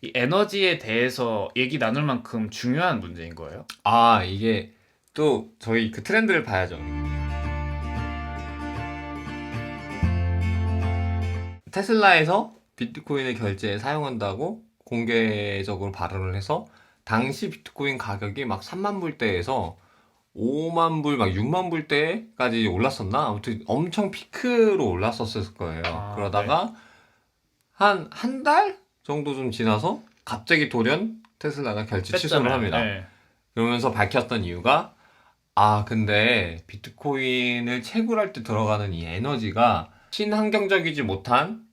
이 에너지에 대해서 얘기 나눌 만큼 중요한 문제인 거예요? 이게 또 저희 그 트렌드를 봐야죠. 테슬라에서 비트코인을 결제에 사용한다고 공개적으로 발언을 해서 당시 비트코인 가격이 막 3만 불대에서 5만 불, 막 6만 불대까지 올랐었나? 아무튼 엄청 피크로 올랐었을 거예요. 네. 그러다가 한 달 정도 좀 지나서 갑자기 돌연 테슬라가 결제 취소를 뺐잖아요. 합니다. 네. 그러면서 밝혔던 이유가 근데 비트코인을 채굴할 때 들어가는 이 에너지가 친환경적이지 못한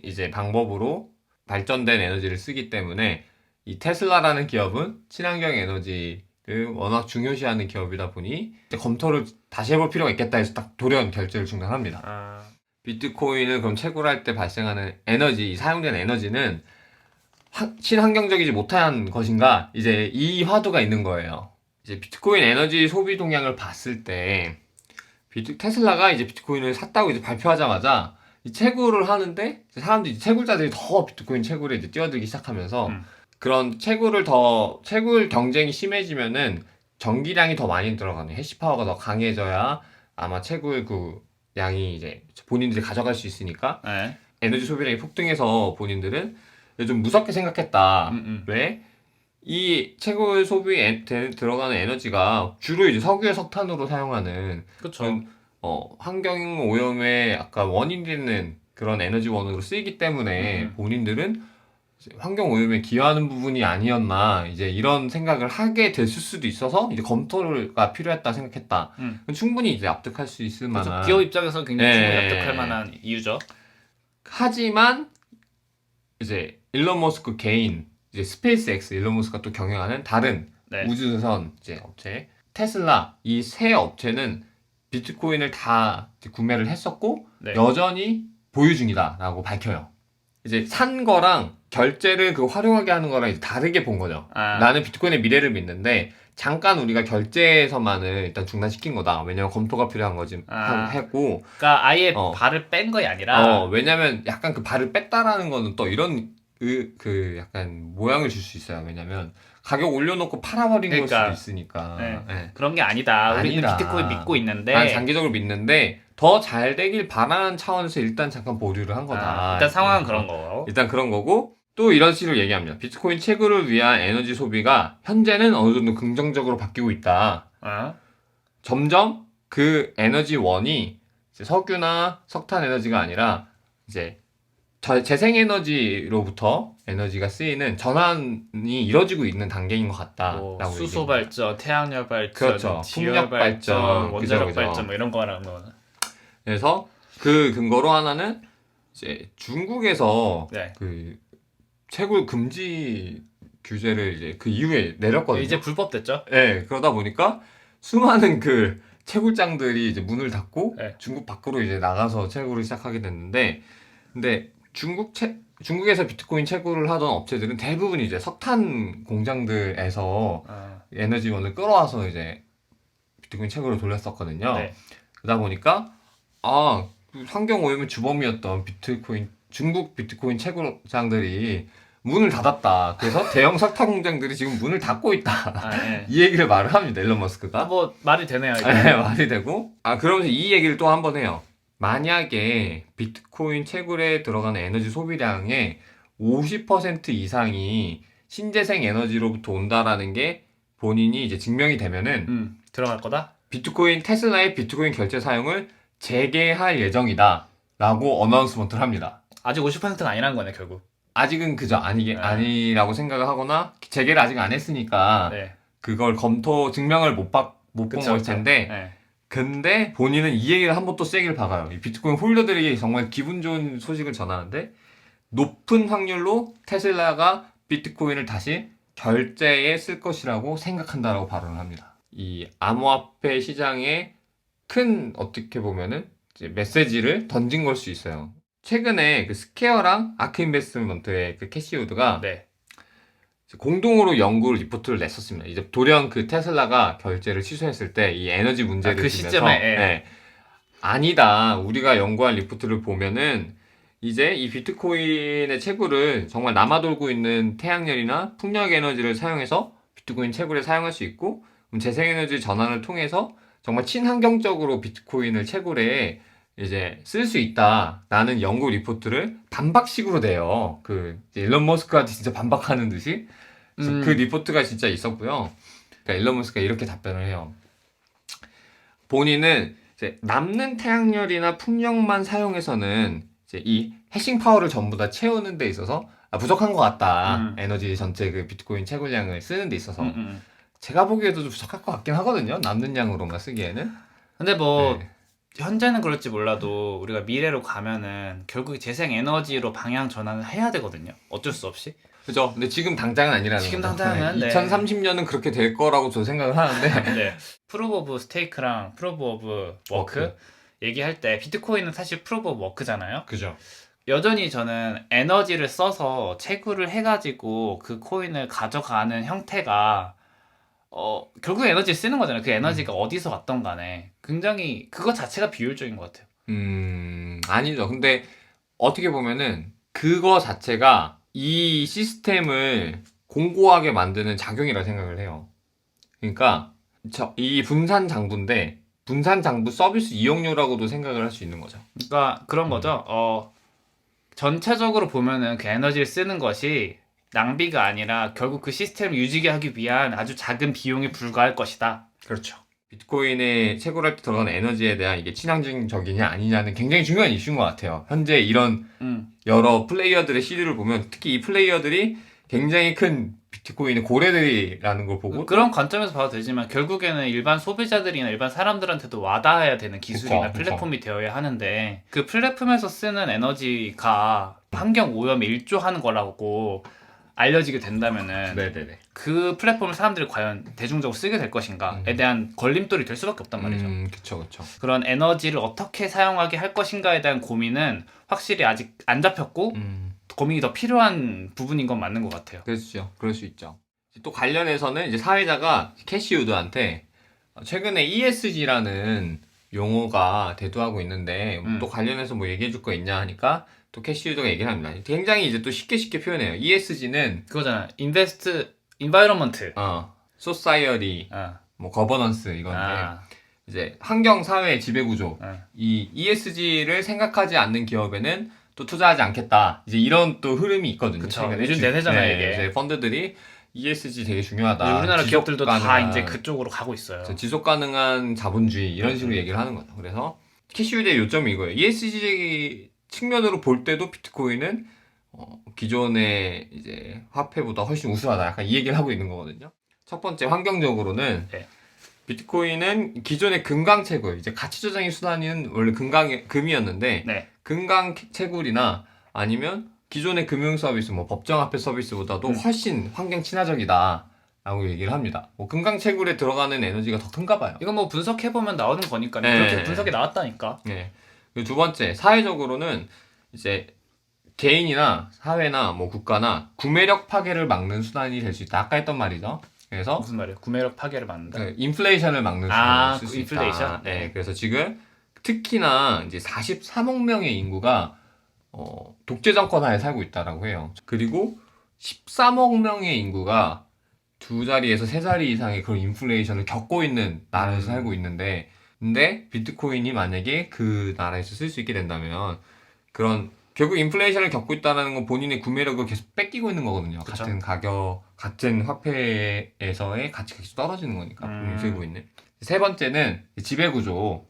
이제 방법으로 발전된 에너지를 쓰기 때문에 이 테슬라라는 기업은 친환경 에너지를 워낙 중요시하는 기업이다 보니 이제 검토를 다시 해볼 필요가 있겠다 해서 딱 돌연 결제를 중단합니다. 아, 비트코인을 그럼 채굴할 때 발생하는 에너지, 사용된 에너지는 친환경적이지 못한 것인가? 이제 이 화두가 있는 거예요. 이제 비트코인 에너지 소비 동향을 봤을 때 테슬라가 이제 비트코인을 샀다고 이제 발표하자마자 이 채굴을 하는데 사람들이 채굴자들이 더 비트코인 채굴에 이제 뛰어들기 시작하면서 그런 채굴 경쟁이 심해지면은 전기량이 더 많이 들어가는 해시파워가 더 강해져야 아마 채굴 그 양이 이제 본인들이 가져갈 수 있으니까 네. 에너지 소비량이 폭등해서 본인들은 좀 무섭게 생각했다. 왜? 이 채굴 소비에 들어가는 에너지가 주로 이제 석유에 석탄으로 사용하는 그쵸. 그런 환경 오염의 아까 원인이 되는 그런 에너지원으로 쓰이기 때문에 본인들은 이제 환경 오염에 기여하는 부분이 아니었나 이제 이런 생각을 하게 됐을 수도 있어서 이제 검토가 필요했다 생각했다. 충분히 이제 납득할 수 있을 그쵸. 만한. 기업 입장에서 굉장히 충분히 예. 납득할 만한 이유죠. 하지만 이제 일론 머스크 개인 이제 스페이스X 일론 머스크가 또 경영하는 다른 네. 우주선 이제 업체 테슬라 이 세 업체는 비트코인을 다 이제 구매를 했었고 네. 여전히 보유 중이다라고 밝혀요. 이제 산 거랑 결제를 그 활용하게 하는 거랑 이제 다르게 본 거죠. 나는 비트코인의 미래를 믿는데 잠깐 우리가 결제에서만을 일단 중단시킨 거다. 왜냐면 검토가 필요한 거지 했고. 그러니까 아예 발을 뺀 거이 아니라. 왜냐면 약간 그 발을 뺐다라는 거는 또 이런 그 약간 모양을 줄 수 있어요. 왜냐면 가격 올려놓고 팔아버린 걸 수도 있으니까. 네. 네. 그런 게 아니다. 우리는 아니다. 비트코인 믿고 있는데. 난 장기적으로 믿는데 더 잘 되길 바라는 차원에서 일단 잠깐 보류를 한 거다. 일단 상황은 그런 거고. 일단 그런 거고 또 이런 식으로 얘기합니다. 비트코인 채굴을 위한 에너지 소비가 현재는 어느 정도 긍정적으로 바뀌고 있다. 점점 그 에너지원이 이제 석유나 석탄 에너지가 아니라 이제 재생에너지로부터 에너지가 쓰이는 전환이 이루어지고 있는 단계인 것 같다라고 수소 얘기합니다. 발전, 태양열 발전, 그렇죠. 지열 풍력 발전, 원자력 그죠. 발전 뭐 이런 거라는 거는. 그래서 그 근거로 하나는 이제 중국에서 네. 그 채굴 금지 규제를 이제 그 이후에 내렸거든요. 이제 불법 됐죠? 네, 그러다 보니까 수많은 그 채굴장들이 이제 문을 닫고 네. 중국 밖으로 이제 나가서 채굴을 시작하게 됐는데, 근데 중국에서 비트코인 채굴을 하던 업체들은 대부분 이제 석탄 공장들에서 에너지원을 끌어와서 이제 비트코인 채굴을 돌렸었거든요. 네. 그러다 보니까 환경 오염의 주범이었던 중국 비트코인 채굴장들이 문을 닫았다. 그래서 대형 석탄 공장들이 지금 문을 닫고 있다. 네. 이 얘기를 말을 합니다. 일론 머스크가. 뭐 말이 되네요. 이게. 네, 말이 되고. 그러면서 이 얘기를 또 한 번 해요. 만약에 비트코인 채굴에 들어가는 에너지 소비량의 50% 이상이 신재생 에너지로부터 온다라는 게 본인이 이제 증명이 되면은 들어갈 거다? 테슬라의 비트코인 결제 사용을 재개할 예정이다. 라고 어나운스먼트를 합니다. 아직 50%가 아니라는 거네, 결국. 아직은 그저 아니라고 생각을 하거나 재개를 아직 안 했으니까 그걸 증명을 못 본 걸 텐데 근데 본인은 이 얘기를 한 번 또 세게 박아요. 이 비트코인 홀더들이 정말 기분 좋은 소식을 전하는데 높은 확률로 테슬라가 비트코인을 다시 결제에 쓸 것이라고 생각한다라고 발언을 합니다. 이 암호화폐 시장에 큰 어떻게 보면은 이제 메시지를 던진 걸 수 있어요. 최근에 그 스퀘어랑 아크인베스트먼트의 그 캐시 우드가 공동으로 연구 리포트를 냈었습니다. 이제 돌연 그 테슬라가 결제를 취소했을 때 이 에너지 문제를 그 들면서 시점에 아니다. 우리가 연구한 리포트를 보면은 이제 이 비트코인의 채굴을 정말 남아돌고 있는 태양열이나 풍력 에너지를 사용해서 비트코인 채굴에 사용할 수 있고, 재생에너지 전환을 통해서 정말 친환경적으로 비트코인을 채굴에 이제 쓸 수 있다라는 연구 리포트를 반박식으로 내요. 그 일론 머스크한테 진짜 반박하는 듯이. 그 리포트가 진짜 있었고요. 그러니까 일론 머스크가 이렇게 답변을 해요. 본인은 이제 남는 태양열이나 풍력만 사용해서는 이제 이 해싱 파워를 전부 다 채우는 데 있어서 부족한 것 같다. 에너지 전체 그 비트코인 채굴량을 쓰는 데 있어서. 제가 보기에도 좀 부족할 것 같긴 하거든요. 남는 양으로만 쓰기에는. 근데 뭐 네. 현재는 그럴지 몰라도 우리가 미래로 가면은 결국 재생 에너지로 방향 전환을 해야 되거든요. 어쩔 수 없이. 그죠. 근데 지금 당장은 아니라는 지금 거죠. 당장은 네. 2030년은 그렇게 될 거라고 저는 생각을 하는데. 네. 프루브 오브 스테이크랑 프루브 오브 워크 얘기할 때 비트코인은 사실 프루브 오브 워크잖아요. 그죠. 여전히 저는 에너지를 써서 채굴을 해가지고 그 코인을 가져가는 형태가 결국 에너지를 쓰는 거잖아요. 그 에너지가 어디서 왔던 간에 굉장히 그거 자체가 비효율적인 것 같아요. 아니죠. 근데 어떻게 보면은 그거 자체가 이 시스템을 공고하게 만드는 작용이라 생각을 해요. 그러니까 이 분산 장부인데 분산 장부 서비스 이용료라고도 생각을 할 수 있는 거죠. 그러니까 그런 거죠. 전체적으로 보면은 그 에너지를 쓰는 것이 낭비가 아니라 결국 그 시스템을 유지하기 위한 아주 작은 비용에 불과할 것이다. 그렇죠. 비트코인에 채굴할 때 들어가는 에너지에 대한 이게 친환경적이냐 아니냐는 굉장히 중요한 이슈인 것 같아요. 현재 이런 여러 플레이어들의 시류를 보면 특히 이 플레이어들이 굉장히 큰 비트코인의 고래들이라는 걸 보고 그런 관점에서 봐도 되지만 결국에는 일반 소비자들이나 일반 사람들한테도 와닿아야 되는 기술이나 플랫폼이 되어야 하는데 그 플랫폼에서 쓰는 에너지가 환경 오염에 일조하는 거라고 알려지게 된다면은 네네네. 그 플랫폼을 사람들이 과연 대중적으로 쓰게 될 것인가에 대한 걸림돌이 될 수밖에 없단 말이죠. 그쵸. 그런 에너지를 어떻게 사용하게 할 것인가에 대한 고민은 확실히 아직 안 잡혔고 고민이 더 필요한 부분인 건 맞는 것 같아요. 그렇죠. 그럴 수 있죠. 또 관련해서는 이제 사회자가 캐시우드한테 최근에 ESG라는 용어가 대두하고 있는데 또 관련해서 뭐 얘기해 줄 거 있냐 하니까 또 캐시우드가 얘기를 합니다. 굉장히 이제 또 쉽게 표현해요. ESG는 그거잖아. 인베스트 인바이러먼트. 소사이어리, 뭐 거버넌스 이건데 이제 환경 사회 지배 구조. 이 ESG를 생각하지 않는 기업에는 또 투자하지 않겠다. 이제 이런 또 흐름이 있거든요. 그쵸. 요즘 대세잖아요, 이게. 이제 펀드들이 ESG 되게 중요하다. 우리나라 기업들도 다 이제 그쪽으로 가고 있어요. 지속 가능한 자본주의 이런 식으로 얘기를 하는 거죠. 그래서 캐시우드의 요점이 이거예요. ESG 측면으로 볼 때도 비트코인은 기존의 이제 화폐보다 훨씬 우수하다. 약간 이 얘기를 하고 있는 거거든요. 첫 번째 환경적으로는 비트코인은 기존의 금강 채굴, 이제 가치 조정의 수단은 원래 금이었는데 금강 채굴이나 아니면 기존의 금융 서비스, 뭐 법정화폐 서비스보다도 훨씬 환경 친화적이다. 라고 얘기를 합니다. 뭐 금강 채굴에 들어가는 에너지가 더 큰가 봐요. 이건 뭐 분석해보면 나오는 거니까요. 그렇게 분석이 나왔다니까. 그리고 두 번째, 사회적으로는 이제 개인이나 사회나 뭐 국가나 구매력 파괴를 막는 수단이 될 수 있다. 아까 했던 말이죠. 그래서 무슨 말이에요? 구매력 파괴를 막는다. 인플레이션을 막는 수단을 쓸 수 있다. 인플레이션? 그래서 지금 특히나 이제 43억 명의 인구가 독재 정권 하에 살고 있다라고 해요. 그리고 13억 명의 인구가 두 자리에서 세 자리 이상의 그런 인플레이션을 겪고 있는 나라에서 살고 있는데, 근데 비트코인이 만약에 그 나라에서 쓸 수 있게 된다면 그런 결국 인플레이션을 겪고 있다는 건 본인의 구매력을 계속 뺏기고 있는 거거든요. 그쵸? 같은 가격, 같은 화폐에서의 가치가 계속 떨어지는 거니까 본인이 들고 있는. 세 번째는 지배구조.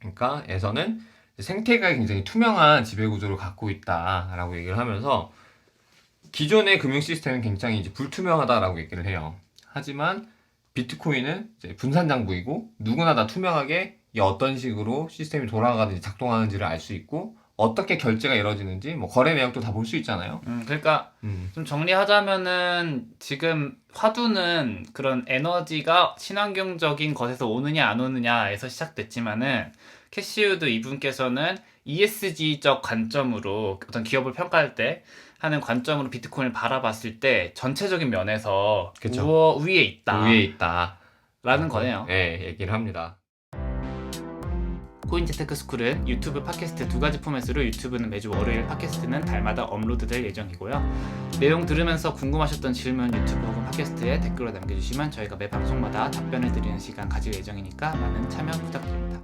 그러니까 에서는 생태계가 굉장히 투명한 지배구조를 갖고 있다라고 얘기를 하면서 기존의 금융 시스템은 굉장히 이제 불투명하다라고 얘기를 해요. 하지만 비트코인은 이제 분산장부이고 누구나 다 투명하게 어떤 식으로 시스템이 돌아가는지 작동하는지를 알 수 있고 어떻게 결제가 이루어지는지 뭐 거래 내역도 다 볼 수 있잖아요. 그러니까 좀 정리하자면은 지금 화두는 그런 에너지가 친환경적인 것에서 오느냐 안 오느냐에서 시작됐지만은 캐시우드 이분께서는 ESG적 관점으로 어떤 기업을 평가할 때 하는 관점으로 비트코인을 바라봤을 때 전체적인 면에서 위에 있다. 위에 있다. 라는 거네요. 네, 얘기를 합니다. 포인트 테크스쿨은 유튜브 팟캐스트 두 가지 포맷으로 유튜브는 매주 월요일, 팟캐스트는 달마다 업로드될 예정이고요. 내용 들으면서 궁금하셨던 질문 유튜브 혹은 팟캐스트에 댓글로 남겨주시면 저희가 매 방송마다 답변을 드리는 시간 가질 예정이니까 많은 참여 부탁드립니다.